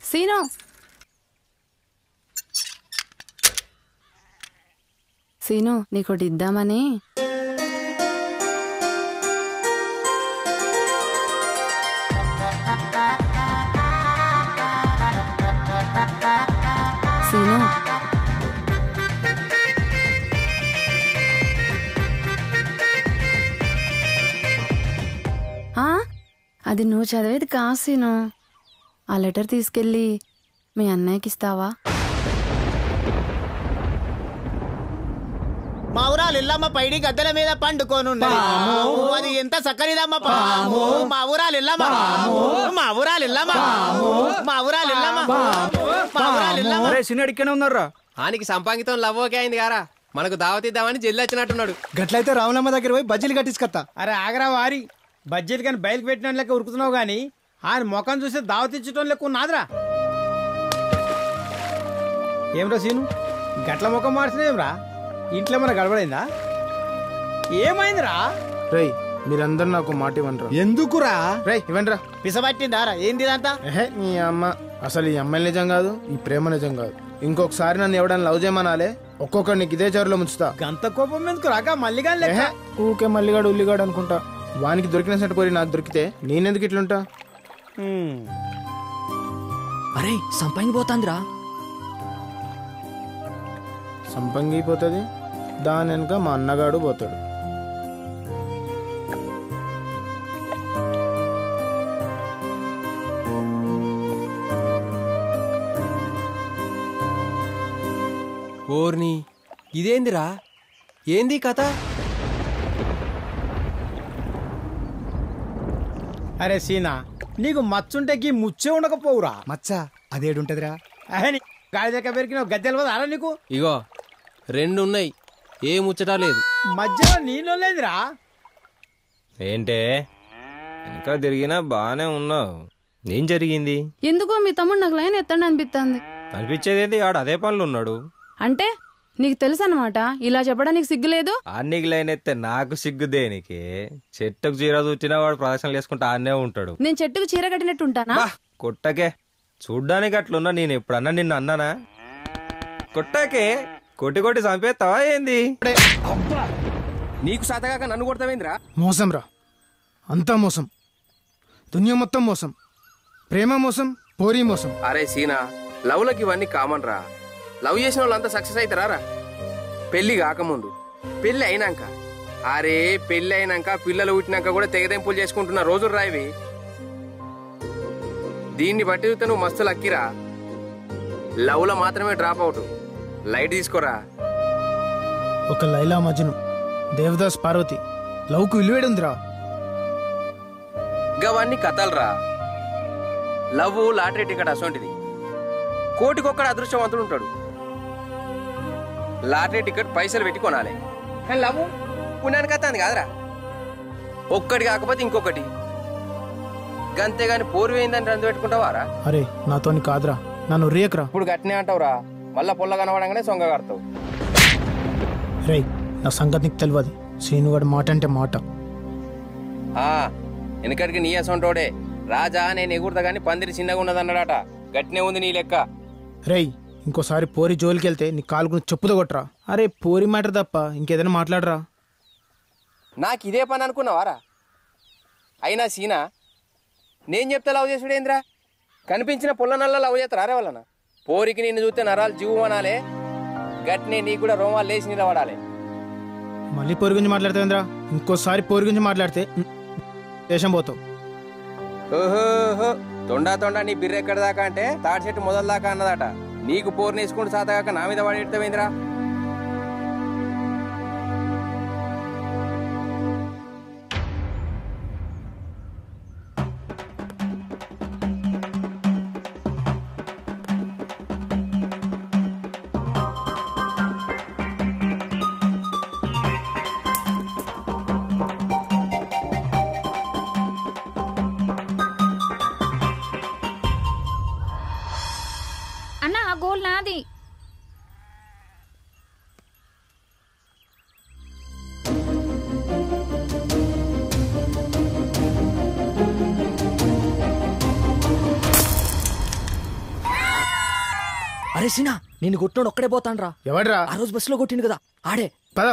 Scene scene నీకోటి ఇద్దామని. Scene అది నువ్వు చదివేది కాదు సీను. ఆ లెటర్ తీసుకెళ్ళి మీ అన్నయ్యకి ఇస్తావా? మా ఊరాలు ఇల్లమ్మ పైడి గద్దెల మీద పండుకోనున్నది. అది ఎంత చక్కనిదమ్మ పాము. మా ఊరాలు ఇల్లమ్మ మా ఊరాలు ఇల్లమ్మ మా ఊరాలు ఇల్లమ్మ మా ఊరాలు ఇల్లమ్మ. సిన్నడిక్కనే ఉన్నారా? ఆనికి సంపాంగితం లవ్వోకే అయింది గారా. మనకు దావతిద్దామని జల్లి వచ్చినట్టున్నాడు. గట్లయితే రావులమ్మ దగ్గర పోయి బజ్జీలు కట్టించుకత్తా. అరే ఆగరా వారి బడ్జెట్ కానీ బయలుకి పెట్టిన లెక్క ఉరుకుతున్నావు గానీ ఆయన ముఖం చూస్తే దావతిచ్చటం లెక్క ఉన్నాదిరా. ఏమ్రా సీను గట్ల ముఖం మార్చినేమ్రా? ఇంట్లో మన గడబడైందా? ఏమైందిరా? రేయ్ మీరందరు నాకు మాట ఇవ్వండిరా. ఎందుకురా? రేయ్ ఇవ్వండిరా. పిసబట్టిందారా ఏంది ఇదంతా? నీ అమ్మ అసలు ఈ అమ్మాయి నిజం కాదు, ఈ ప్రేమ నిజం కాదు. ఇంకొకసారి నన్ను ఎవడన్నా లవ్ చేయమనాలే ఒక్కొక్కడిని ఇదే చెరువులో ముంచుతా. గంత కోపం ఎందుకు రాక మల్లిగా లెక్క? ఊకే మల్లిగాడు ఉల్లిగాడు అనుకుంటా. వానికి దొరికిన సెట్ పోయి నాకు దొరికితే నేనెందుకు ఇట్లుంటా? అరే సంపంగిపోతాందిరా. సంపంగి పోతుంది, దాని వెనుక మా అన్నగాడు పోతాడు. ఓర్ని ఇదేందిరా? ఏంది కథ? అరే సీనా నీకు మచ్చుంటే గీ ముచ్చే ఉండకపోవురా. మచ్చ అదేడుంటదిరా? అహని గాడి దగ్గర పెరిగిన గద్దెలు పోదా అరా నీకు? ఇగో 2 ఉన్నాయి, ఏ ముచ్చటా లేదు. మధ్యలో నీళ్ళు లేదురా. ఏంటే ఇంకా తిరిగినా బానే ఉన్నావు, ఏం జరిగింది? ఎందుకో మీ తమ్ముడు నాకు లైన్ ఎత్తండి అనిపిస్తుంది. అనిపించేది ఆడు అదే పనులు ఉన్నాడు అంటే నీకు తెలుసు అన్నమాట. ఇలా చెప్పడానికి సిగ్గులేదు? ఆడికి లైన్ ఎత్తే నాకు సిగ్గు దేనికి? చెట్టుకు చీర చూచినా వాడు ప్రదర్శనలు చేసుకుంటా ఆడనే ఉంటాడు. నేను చెట్టుకు చీర కట్టినట్టు ఉంటానా? కొట్టకే, చూడ్డానికి అట్లున్నా. నేను ఎప్పుడన్నా నిన్ను అన్నానా? కొట్టాకే కొట్టి కొట్టి చంపేస్తావా ఏంది? నీకు సాతగాక నన్ను కొడతావేంద్రా? మోసం రా, అంతా మోసం. దునియా మొత్తం మోసం. ప్రేమ మోసం, పోరీ మోసం. అరే సీనా, లవ్లకి ఇవన్నీ కామన్ రా. లవ్ చేసిన వాళ్ళంతా సక్సెస్ అవుతారా? పెళ్లి కాకముందు, పెళ్లి అయినాక, అరే పెళ్లి అయినాక పిల్లలు పుట్టినాక కూడా తెగదెంపులు చేసుకుంటున్న రోజులు రాయివి. దీన్ని బట్టి చూస్తే నువ్వు మస్తు లక్కిరా. లవ్ లో మాత్రమే డ్రాప్ అవుట్. లైట్ తీసుకోరా. ఒక లైలా మజ్ను, దేవదాస్ పార్వతి లవ్కు విలువేడుందిరా. గవన్నీ కథలరా. లవ్ లాటరీ టికెట్ అసోంటిది. కోటికొక్కడు అదృష్టవంతుడు ఉంటాడు. లాటరీ టికెట్ పైసలు పెట్టి కొనాలి. కానీ లవ్ పుణ్యానికి వస్తుంది కాదురా. ఒక్కటి కాకపోతే ఇంకొకటి. గంతేగాని పోరువేయిందని రందు పెట్టుకుంటావారా? అరే నాతోని కాదురా, నన్ను రియకరా. ఇప్పుడు గట్టినే అంటావురా, మళ్ళా పొల్ల కనబడంగానే సొంగ కడతావు. రేయ్ నా సంగతి నీకు తెలియదు. శ్రీనుగాడు మాట అంటే మాట. వెనకటికి నీ అసొంటోడే. రాజా నేను ఎగురుతా గాని పందిరి చిన్నగా ఉన్నదన్నాడట. గట్టినే ఉంది నీ లెక్క. రేయ్ ఇంకోసారి పోరి జోలికి వెళ్తే నీ కాలుకు చెప్పుతో కొట్టరా. అరే పోరి మ్యాటర్ తప్ప ఇంకేదైనా మాట్లాడరా. నాకు ఇదే పని అనుకున్నావారా? అయినా సీనా, నేను చెప్తే లవ్ చేసుడేంద్రా? కనిపించిన పుల్ల నల్ల లవ్ చేస్తారా రే వాళ్ళన? పోరికి నిన్ను చూస్తే నరాలు జీవు అనాలే. గట్నే నీకు కూడా రోమాలు లేచి నిలబడాలి. మళ్ళీ పోరి గురించి మాట్లాడతావేంద్రా? ఇంకోసారి పోరి గురించి మాట్లాడితే దేశం పోతావు. ఓహోహో, తొండా తొండా నీ బిర్రె ఎక్కడి దాకా అంటే తాడి చెట్టు మొదలు దాకా అన్నదట. నీకు పోరు నేసుకుంటూ సాతగాక నా మీద పడేడతావేంద్రా? అన్న ఆ గోల్ నాది. అరే సీనా నేను కొట్టినోడు ఒక్కడే పోతాండ్రా. ఎవడ్రా? ఆ రోజు బస్సులో కొట్టిండు కదా ఆడే. పద.